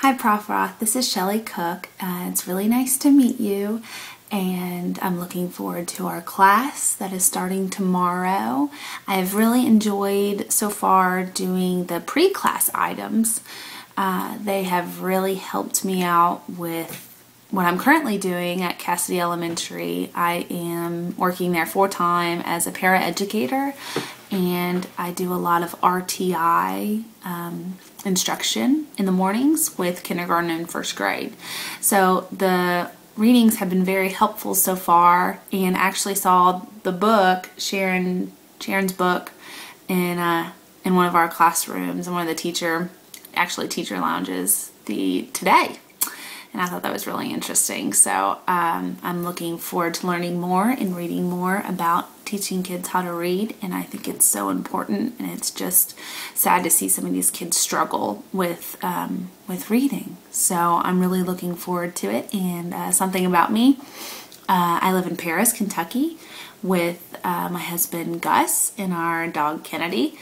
Hi Prof Roth, this is Shelly Cook. It's really nice to meet you, and I'm looking forward to our class that is starting tomorrow. I've really enjoyed so far doing the pre-class items. They have really helped me out with what I'm currently doing at Cassidy Elementary. I am working there full-time as a paraeducator, and I do a lot of RTI instruction in the mornings with kindergarten and first grade. So the readings have been very helpful so far, and actually saw the book, Sharon's book, in one of our classrooms in one of the teacher lounges today. And I thought that was really interesting. So I'm looking forward to learning more and reading more about teaching kids how to read. And I think it's so important. And it's just sad to see some of these kids struggle with reading. So I'm really looking forward to it. And something about me, I live in Paris, Kentucky, with my husband Gus and our dog Kennedy.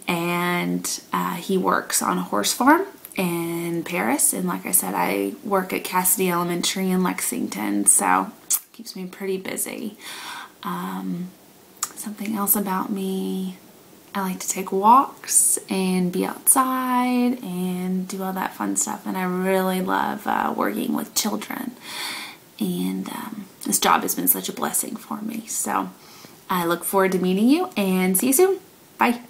And he works on a horse farm in Paris, and like I said, I work at Cassidy Elementary in Lexington, so it keeps me pretty busy. Something else about me, I like to take walks and be outside and do all that fun stuff, and I really love working with children, and this job has been such a blessing for me. So I look forward to meeting you, and see you soon. Bye.